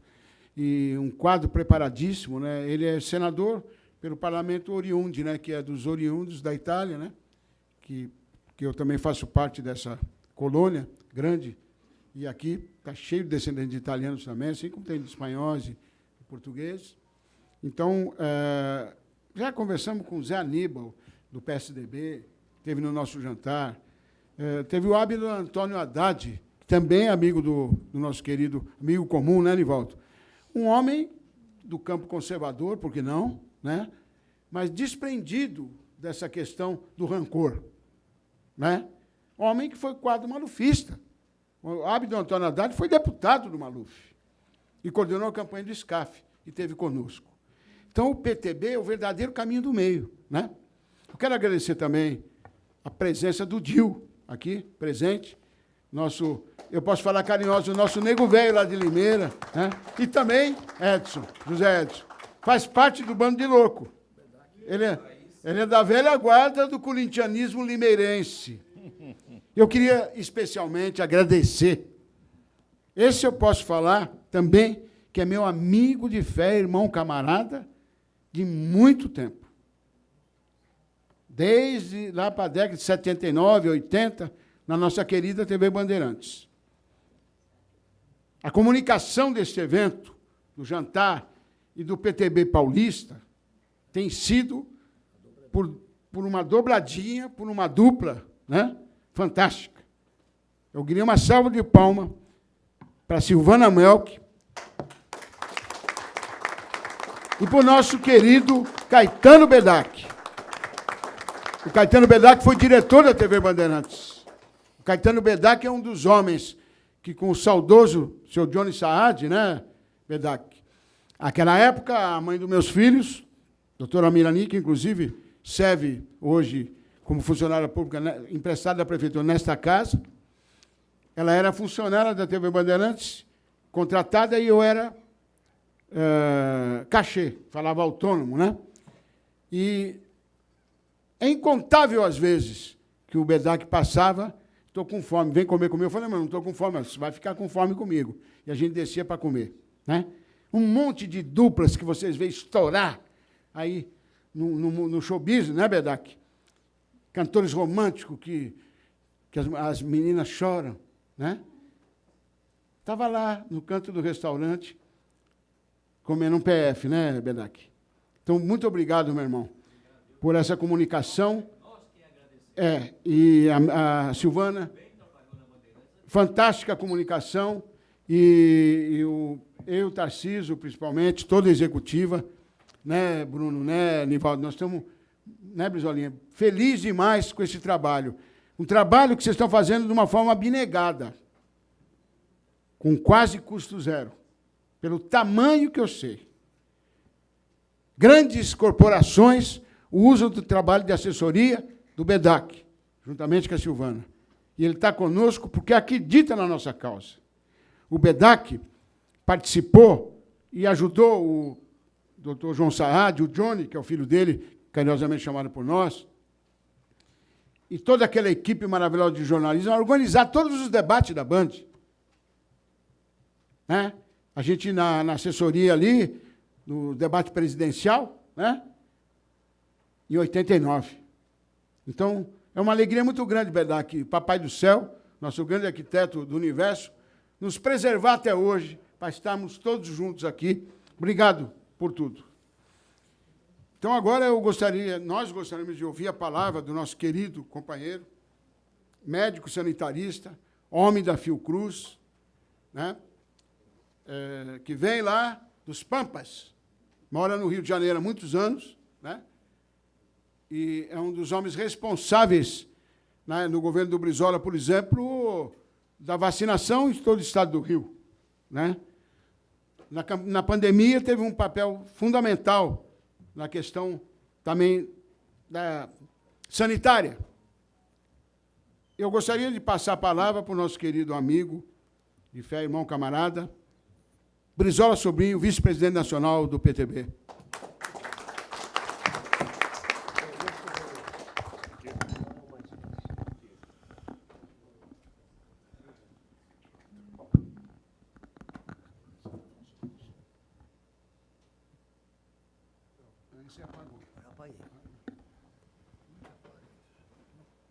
E um quadro preparadíssimo, né? Ele é senador pelo Parlamento Oriundi, né? Que é dos oriundos da Itália, né? Que eu também faço parte dessa colônia grande, e aqui está cheio de descendentes de italianos também, assim como tem de espanhóis e portugueses. Então, já conversamos com o Zé Aníbal, do PSDB, teve no nosso jantar. Teve o Ábido Antônio Haddad, que também é amigo do nosso querido amigo comum, né, Nivaldo? Um homem do campo conservador, por que não, né? Mas desprendido dessa questão do rancor, né? Homem que foi quadro malufista. O Ábido Antônio Haddad foi deputado do Maluf e coordenou a campanha do SCAF e esteve conosco. Então, o PTB é o verdadeiro caminho do meio, né? Eu quero agradecer também a presença do Dil, aqui, presente, eu posso falar carinhoso, o nosso nego velho lá de Limeira, né? E também Edson, José Edson, faz parte do bando de louco. Ele é da velha guarda do corintianismo limeirense. Eu queria especialmente agradecer. Esse eu posso falar também, que é meu amigo de fé, irmão, camarada, de muito tempo. Desde lá para a década de 79, 80, na nossa querida TV Bandeirantes. A comunicação deste evento, do jantar e do PTB paulista, tem sido por uma dobradinha, por uma dupla, né, fantástica. Eu queria uma salva de palmas para Silvana Melk e para o nosso querido Caetano Bedak. O Caetano Bedak foi diretor da TV Bandeirantes. O Caetano Bedak é um dos homens que, com o saudoso seu Johnny Saad, né, Bedak, naquela época, a mãe dos meus filhos, doutora Mirani, que inclusive serve hoje como funcionária pública emprestada da prefeitura nesta casa, ela era funcionária da TV Bandeirantes, contratada, e eu era cachê, falava autônomo, né? E é incontável as vezes que o Bedak passava, estou com fome, vem comer comigo. Eu falei, mas não estou com fome, você vai ficar com fome comigo. E a gente descia para comer, né? Um monte de duplas que vocês veem estourar aí no show business, né, Bedak? Cantores românticos que as meninas choram, né? Estava lá no canto do restaurante, comendo um PF, né, Bedak? Então, muito obrigado, meu irmão, por essa comunicação. E a Silvana, fantástica comunicação, e eu e o Tarcísio, principalmente, toda a executiva, né, Bruno, né, Nivaldo, nós estamos, né, Brizolinha, felizes demais com esse trabalho. Um trabalho que vocês estão fazendo de uma forma abnegada, com quase custo zero, pelo tamanho que eu sei. Grandes corporações usam do trabalho de assessoria do Bedak, juntamente com a Silvana. E ele está conosco porque acredita na nossa causa. O Bedak participou e ajudou o doutor João Saad, o Johnny, que é o filho dele, carinhosamente chamado por nós, e toda aquela equipe maravilhosa de jornalismo, a organizar todos os debates da Band. Né? A gente, na assessoria ali, no debate presidencial, né? Em 89. Então, é uma alegria muito grande, Bedak, Papai do Céu, nosso grande arquiteto do universo, nos preservar até hoje, para estarmos todos juntos aqui. Obrigado por tudo. Então, agora nós gostaríamos de ouvir a palavra do nosso querido companheiro, médico sanitarista, homem da Fiocruz, né? que vem lá dos Pampas, mora no Rio de Janeiro há muitos anos, né? E é um dos homens responsáveis, né, no governo do Brizola, por exemplo, da vacinação em todo o estado do Rio, né? Na pandemia, teve um papel fundamental na questão também da sanitária. Eu gostaria de passar a palavra para o nosso querido amigo, de fé, irmão, camarada, Brizola Sobrinho, vice-presidente nacional do PTB.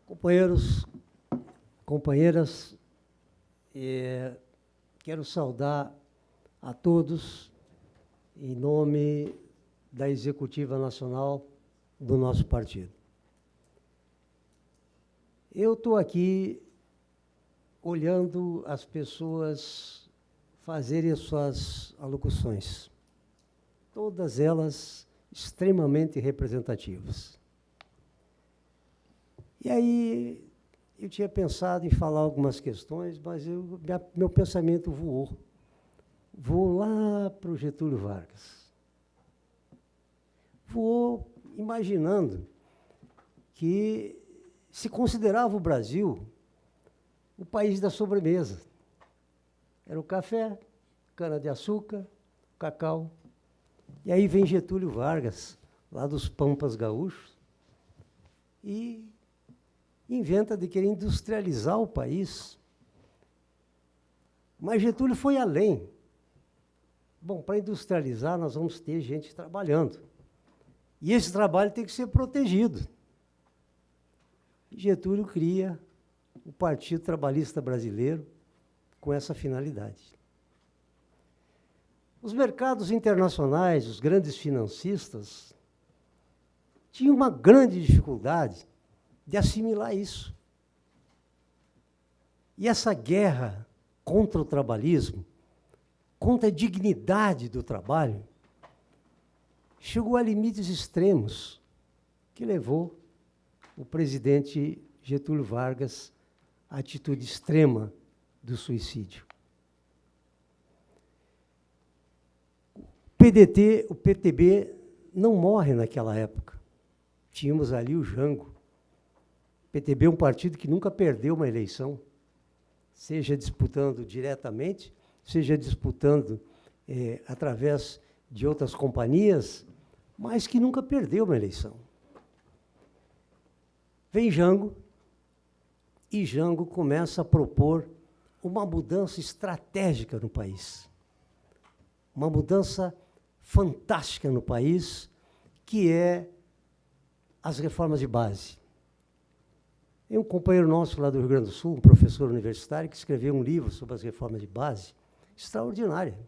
Companheiros, companheiras, quero saudar a todos em nome da Executiva Nacional do nosso partido. Eu estou aqui olhando as pessoas fazerem as suas alocuções, todas elas extremamente representativas. E aí, eu tinha pensado em falar algumas questões, mas meu pensamento voou. Voou lá para o Getúlio Vargas. Voou imaginando que se considerava o Brasil o país da sobremesa. Era o café, cana-de-açúcar, cacau. E aí vem Getúlio Vargas, lá dos Pampas Gaúchos, e inventa de querer industrializar o país. Mas Getúlio foi além. Bom, para industrializar, nós vamos ter gente trabalhando. E esse trabalho tem que ser protegido. E Getúlio cria o Partido Trabalhista Brasileiro com essa finalidade. Os mercados internacionais, os grandes financistas, tinham uma grande dificuldade de assimilar isso. E essa guerra contra o trabalhismo, contra a dignidade do trabalho, chegou a limites extremos, que levou o presidente Getúlio Vargas à atitude extrema do suicídio. O PTB não morre naquela época. Tínhamos ali o Jango. O PTB é um partido que nunca perdeu uma eleição, seja disputando diretamente, seja disputando através de outras companhias, mas que nunca perdeu uma eleição. Vem Jango, e Jango começa a propor uma mudança estratégica no país. Uma mudança fantástica no país, que é as reformas de base. Tem um companheiro nosso lá do Rio Grande do Sul, um professor universitário, que escreveu um livro sobre as reformas de base, extraordinária.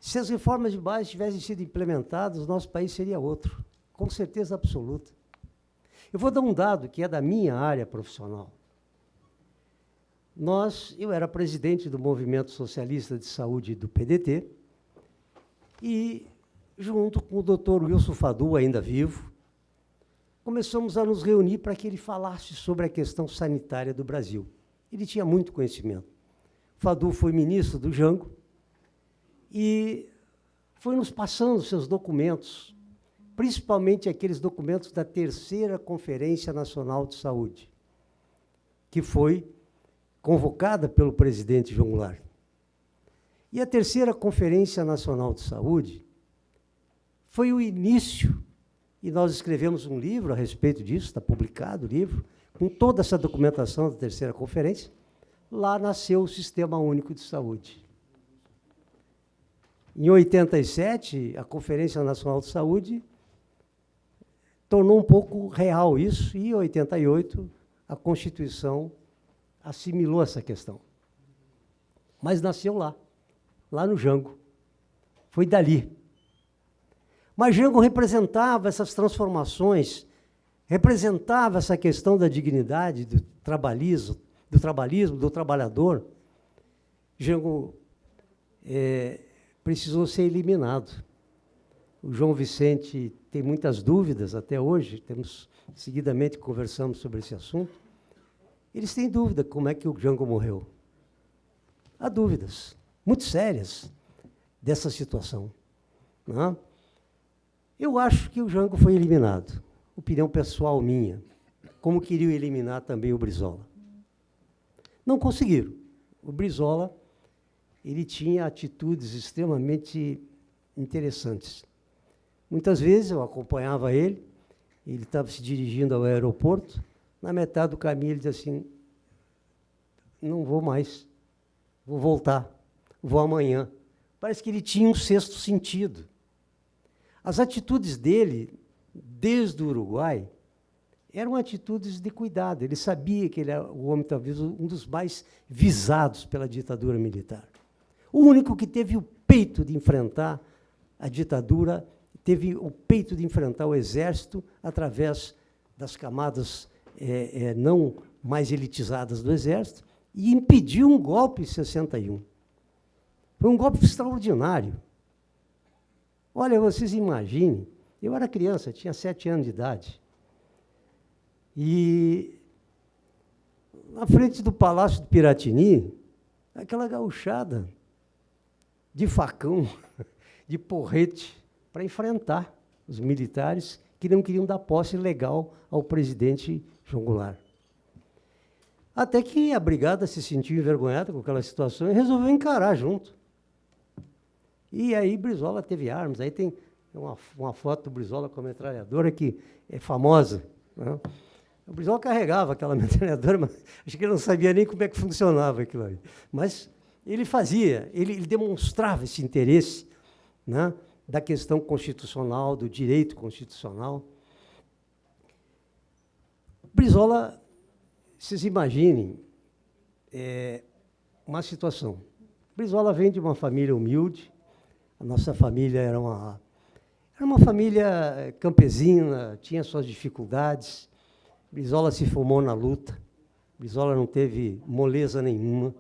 Se as reformas de base tivessem sido implementadas, o nosso país seria outro, com certeza absoluta. Eu vou dar um dado que é da minha área profissional. Eu era presidente do Movimento Socialista de Saúde do PDT, e, junto com o doutor Wilson Fadul, ainda vivo, começamos a nos reunir para que ele falasse sobre a questão sanitária do Brasil. Ele tinha muito conhecimento. Fadul foi ministro do Jango e foi nos passando seus documentos, principalmente aqueles documentos da terceira Conferência Nacional de Saúde, que foi convocada pelo presidente João Goulart. E a terceira Conferência Nacional de Saúde foi o início, e nós escrevemos um livro a respeito disso, está publicado o livro, com toda essa documentação da terceira conferência. Lá nasceu o Sistema Único de Saúde. Em 87, a Conferência Nacional de Saúde tornou um pouco real isso, e em 88, a Constituição assimilou essa questão. Mas nasceu lá no Jango. Foi dali. Mas Jango representava essas transformações, representava essa questão da dignidade, do trabalhismo, do trabalhador. Jango precisou ser eliminado. O João Vicente tem muitas dúvidas até hoje, seguidamente conversamos sobre esse assunto. Eles têm dúvida como é que o Jango morreu. Há dúvidas muito sérias dessa situação. Não é? Eu acho que o Jango foi eliminado. Opinião pessoal minha. Como queriam eliminar também o Brizola. Não conseguiram. O Brizola, ele tinha atitudes extremamente interessantes. Muitas vezes eu acompanhava ele estava se dirigindo ao aeroporto, na metade do caminho ele disse assim, não vou mais, vou voltar, vou amanhã. Parece que ele tinha um sexto sentido. As atitudes dele, desde o Uruguai, eram atitudes de cuidado. Ele sabia que ele era o homem, talvez, um dos mais visados pela ditadura militar. O único que teve o peito de enfrentar a ditadura, teve o peito de enfrentar o exército através das camadas não mais elitizadas do exército e impediu um golpe em 61. Foi um golpe extraordinário. Olha, vocês imaginem, eu era criança, tinha 7 anos de idade, e na frente do Palácio do Piratini, aquela gauchada de facão, de porrete, para enfrentar os militares que não queriam dar posse legal ao presidente João Goulart. Até que a brigada se sentiu envergonhada com aquela situação e resolveu encarar junto. E aí Brizola teve armas. Aí tem uma foto do Brizola com a metralhadora que é famosa, né? O Brizola carregava aquela metralhadora, mas acho que ele não sabia nem como é que funcionava aquilo ali. Mas ele fazia, ele demonstrava esse interesse, né, da questão constitucional, do direito constitucional. Brizola, vocês imaginem uma situação. Brizola vem de uma família humilde, a nossa família era uma família campesina, tinha suas dificuldades. Brizola se formou na luta. Brizola não teve moleza nenhuma.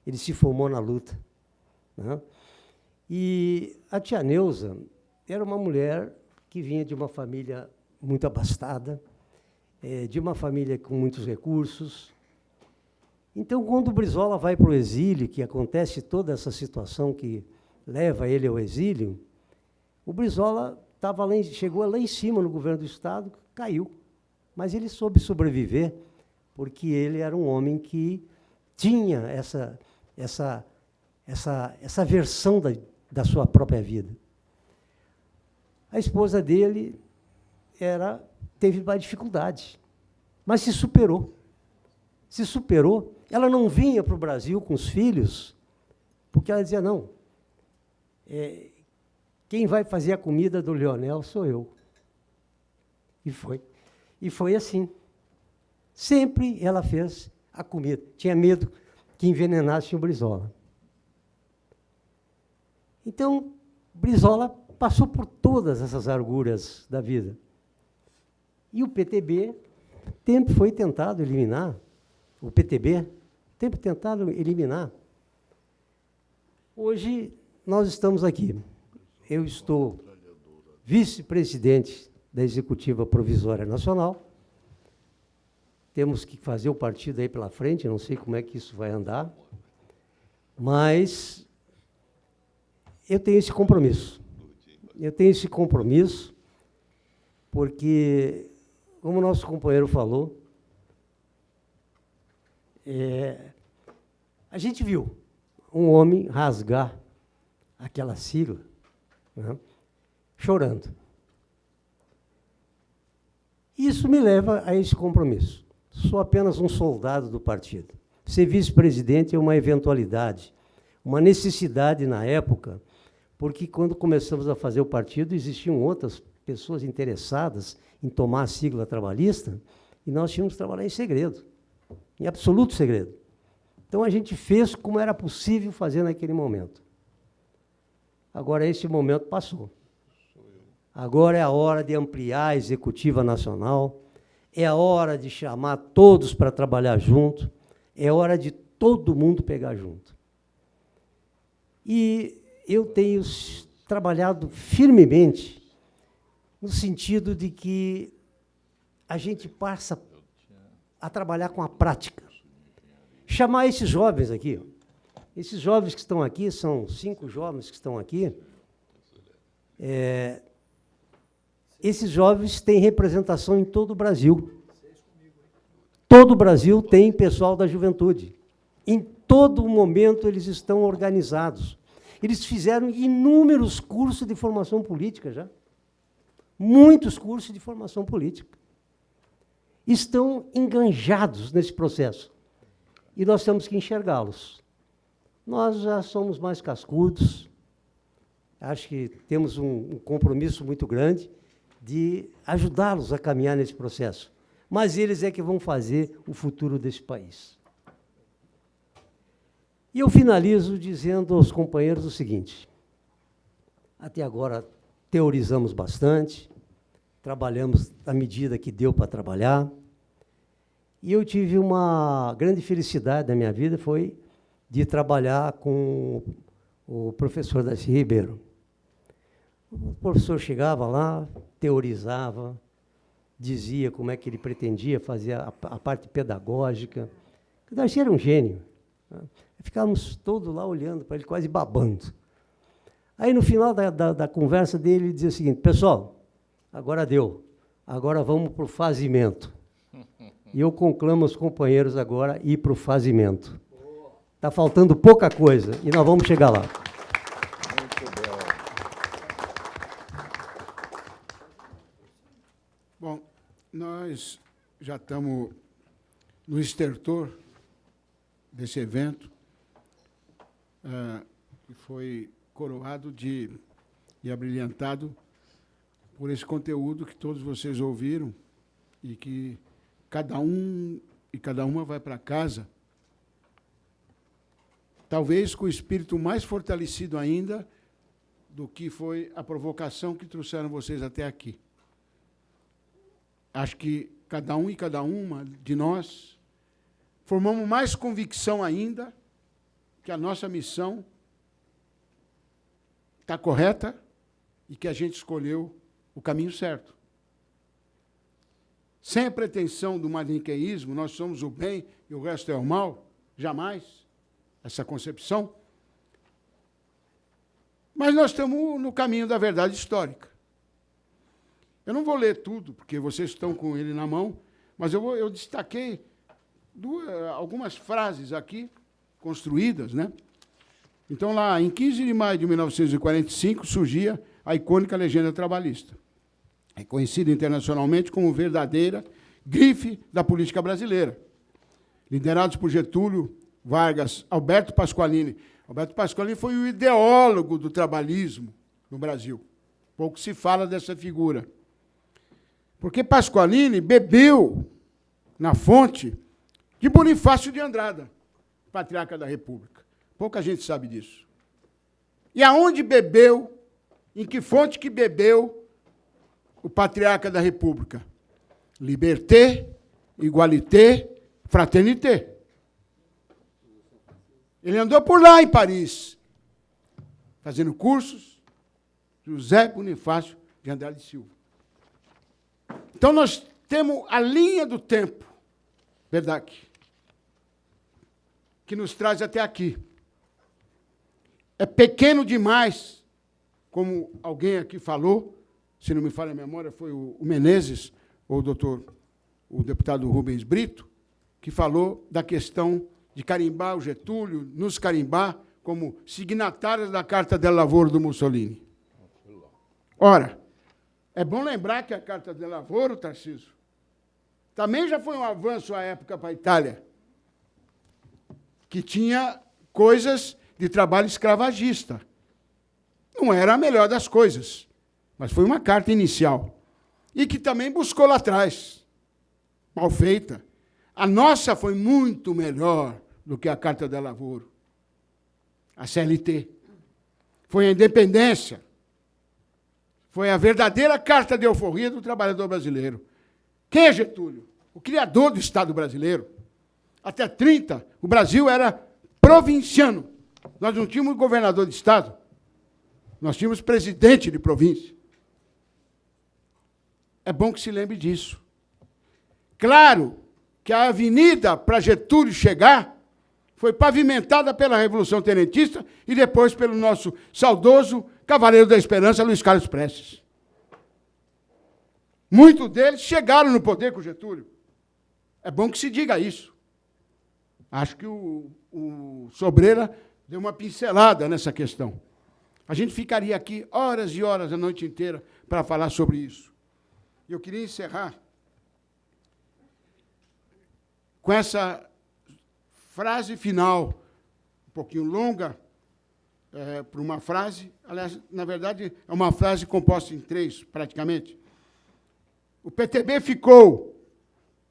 Ele se formou na luta, né? E a tia Neuza era uma mulher que vinha de uma família muito abastada, de uma família com muitos recursos. Então, quando o Brizola vai para o exílio, que acontece toda essa situação que leva ele ao exílio, o Brizola chegou lá em cima no governo do Estado, caiu. Mas ele soube sobreviver, porque ele era um homem que tinha essa versão da sua própria vida. A esposa dele teve mais dificuldade, mas se superou. Se superou. Ela não vinha para o Brasil com os filhos, porque ela dizia, não, quem vai fazer a comida do Leonel sou eu. E foi. E foi assim. Sempre ela fez a comida. Tinha medo que envenenasse o Brizola. Então, Brizola passou por todas essas arguras da vida. E o PTB sempre foi tentado eliminar. O PTB sempre tentado eliminar. Hoje, nós estamos aqui. Eu estou vice-presidente da Executiva Provisória Nacional. Temos que fazer o partido aí pela frente, não sei como é que isso vai andar, mas eu tenho esse compromisso. Eu tenho esse compromisso porque, como o nosso companheiro falou, a gente viu um homem rasgar aquela sigla, né, chorando. Isso me leva a esse compromisso. Sou apenas um soldado do partido. Ser vice-presidente é uma eventualidade, uma necessidade na época, porque quando começamos a fazer o partido, existiam outras pessoas interessadas em tomar a sigla trabalhista, e nós tínhamos que trabalhar em segredo, em absoluto segredo. Então, a gente fez como era possível fazer naquele momento. Agora, esse momento passou. Agora é a hora de ampliar a Executiva Nacional, é a hora de chamar todos para trabalhar junto, é hora de todo mundo pegar junto. E eu tenho trabalhado firmemente no sentido de que a gente passa a trabalhar com a prática. Chamar esses jovens aqui, esses jovens que estão aqui, são 5 jovens que estão aqui, esses jovens têm representação em todo o Brasil. Todo o Brasil tem pessoal da juventude. Em todo momento eles estão organizados. Eles fizeram inúmeros cursos de formação política já. Muitos cursos de formação política. Estão enganjados nesse processo. E nós temos que enxergá-los. Nós já somos mais cascudos. Acho que temos um compromisso muito grande de ajudá-los a caminhar nesse processo. Mas eles é que vão fazer o futuro desse país. E eu finalizo dizendo aos companheiros o seguinte: até agora teorizamos bastante, trabalhamos à medida que deu para trabalhar, e eu tive uma grande felicidade na minha vida, foi de trabalhar com o professor Darcy Ribeiro. O professor chegava lá, teorizava, dizia como é que ele pretendia fazer a parte pedagógica. O Darcy era um gênio. Né? Ficávamos todos lá olhando para ele, quase babando. Aí, no final da conversa dele, ele dizia o seguinte: pessoal, agora deu, agora vamos para o fazimento. E eu conclamo os companheiros agora a ir para o fazimento. Está faltando pouca coisa, e nós vamos chegar lá. Bom, nós já estamos no estertor desse evento, que foi coroado e abrilhantado por esse conteúdo que todos vocês ouviram e que cada um e cada uma vai para casa, talvez com o espírito mais fortalecido ainda do que foi a provocação que trouxeram vocês até aqui. Acho que cada um e cada uma de nós formamos mais convicção ainda que a nossa missão está correta e que a gente escolheu o caminho certo. Sem a pretensão do maniqueísmo, nós somos o bem e o resto é o mal, jamais essa concepção. Mas nós estamos no caminho da verdade histórica. Eu não vou ler tudo, porque vocês estão com ele na mão, mas eu destaquei algumas frases aqui, construídas, né? Então, lá, em 15 de maio de 1945, surgia a icônica Legenda Trabalhista, reconhecida internacionalmente como verdadeira grife da política brasileira. Liderados por Getúlio Vargas, Alberto Pasqualini. Alberto Pasqualini foi o ideólogo do trabalhismo no Brasil. Pouco se fala dessa figura. Porque Pasqualini bebeu na fonte de Bonifácio de Andrada, patriarca da República. Pouca gente sabe disso. E aonde bebeu, em que fonte que bebeu o patriarca da República? Liberté, igualité, fraternité. Ele andou por lá em Paris, fazendo cursos, José Bonifácio de Andrade e Silva. Então, nós temos a linha do tempo, verdade, que nos traz até aqui. É pequeno demais, como alguém aqui falou, se não me falha a memória, foi o Menezes, ou o deputado Rubens Brito, que falou da questão de carimbar o Getúlio, nos carimbar como signatários da Carta del Lavoro do Mussolini. Ora, é bom lembrar que a Carta del Lavoro, Tarcísio, também já foi um avanço à época para a Itália, que tinha coisas de trabalho escravagista. Não era a melhor das coisas, mas foi uma carta inicial. E que também buscou lá atrás, mal feita. A nossa foi muito melhor do que a Carta del Lavoro, a CLT. Foi a independência. Foi a verdadeira carta de alforria do trabalhador brasileiro. Quem é Getúlio? O criador do Estado brasileiro. Até 30, o Brasil era provinciano. Nós não tínhamos governador de estado, nós tínhamos presidente de província. É bom que se lembre disso. Claro que a avenida para Getúlio chegar foi pavimentada pela Revolução Tenentista e depois pelo nosso saudoso Cavaleiro da Esperança, Luiz Carlos Prestes. Muitos deles chegaram no poder com Getúlio. É bom que se diga isso. Acho que o Sobreira deu uma pincelada nessa questão. A gente ficaria aqui horas e horas, a noite inteira, para falar sobre isso. E eu queria encerrar com essa frase final, um pouquinho longa, para uma frase, aliás, na verdade, é uma frase composta em 3, praticamente. O PTB ficou,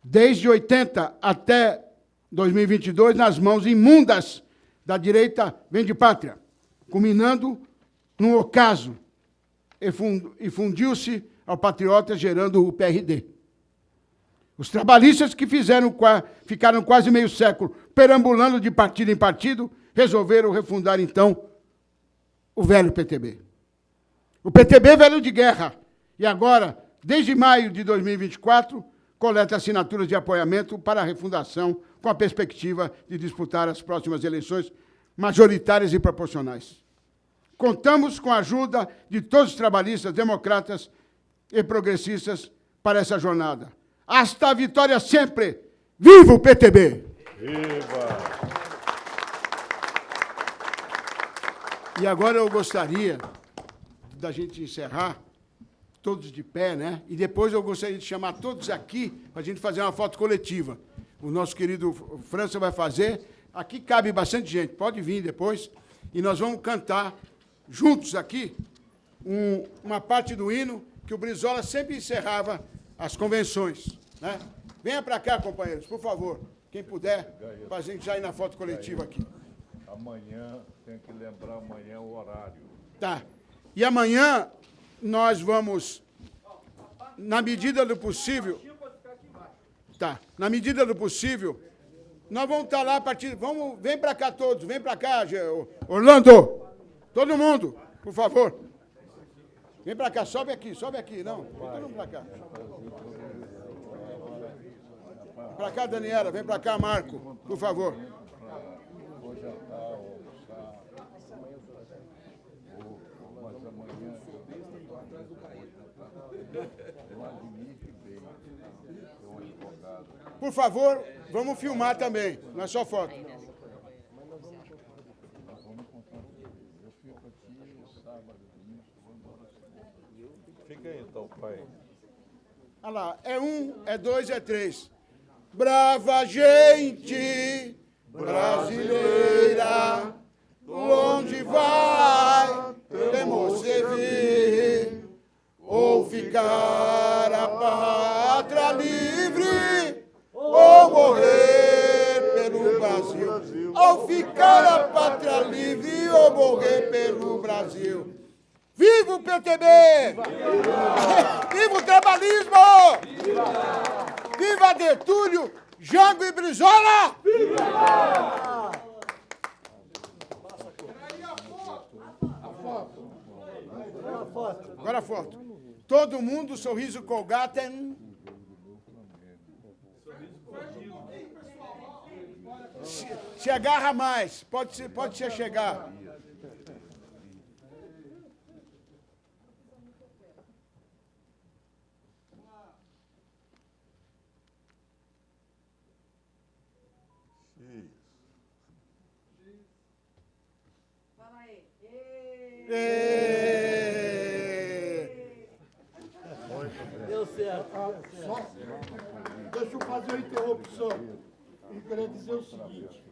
desde 80 até 2022, nas mãos imundas da direita vende-pátria, culminando num ocaso, e fundiu-se ao patriota, gerando o PRD. Os trabalhistas que ficaram quase meio século perambulando de partido em partido, resolveram refundar, então, o velho PTB. O PTB velho de guerra. E agora, desde maio de 2024, coleta assinaturas de apoiamento para a refundação, com a perspectiva de disputar as próximas eleições majoritárias e proporcionais. Contamos com a ajuda de todos os trabalhistas, democratas e progressistas para essa jornada. Hasta a vitória sempre! Viva o PTB! Viva! E agora eu gostaria da gente encerrar, todos de pé, né? E depois eu gostaria de chamar todos aqui para a gente fazer uma foto coletiva. O nosso querido França vai fazer. Aqui cabe bastante gente, pode vir depois. E nós vamos cantar juntos aqui uma parte do hino que o Brizola sempre encerrava as convenções, né? Venha para cá, companheiros, por favor. Quem puder, para a gente já ir na foto coletiva aqui. Amanhã, tem que lembrar amanhã o horário. Tá. E amanhã nós vamos, na medida do possível... Tá. Na medida do possível, nós vamos estar lá a partir... Vem para cá todos, vem para cá, Orlando. Todo mundo, por favor. Vem para cá, sobe aqui, não. Vem todo mundo para cá. Vem para cá, Daniela, vem para cá, Marco, por favor. Por favor, vamos filmar também, não é só foto. Fica aí, então, pai. Olha lá, é 1, é 2, é 3. Brava gente brasileira, onde vai, temos servir, ou ficar a pátria livre, ou morrer pelo Brasil. Ou ficar a pátria livre, ou morrer pelo Brasil. Viva o PTB! Viva o trabalhismo! Viva Getúlio, Jango e Brizola! Viva! Agora a foto. Todo mundo, sorriso Colgaten. Se agarra mais, pode se chegar. Deu certo. Deixa eu fazer uma interrupção. E queria dizer o seguinte: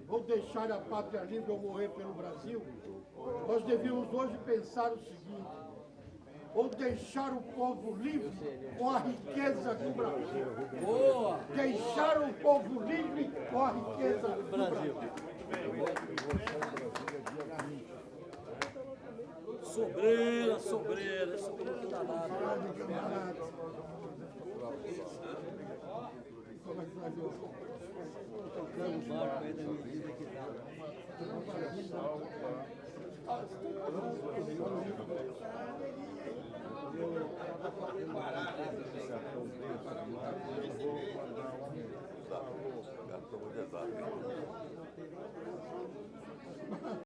vou deixar a pátria livre ou morrer pelo Brasil, nós devíamos hoje pensar o seguinte: ou deixar o povo livre com a riqueza do Brasil. Boa! Deixar o povo livre com a riqueza do Brasil. Sobreira, danado. Como é que vai, João? Tocando o barco aí da medida que dá.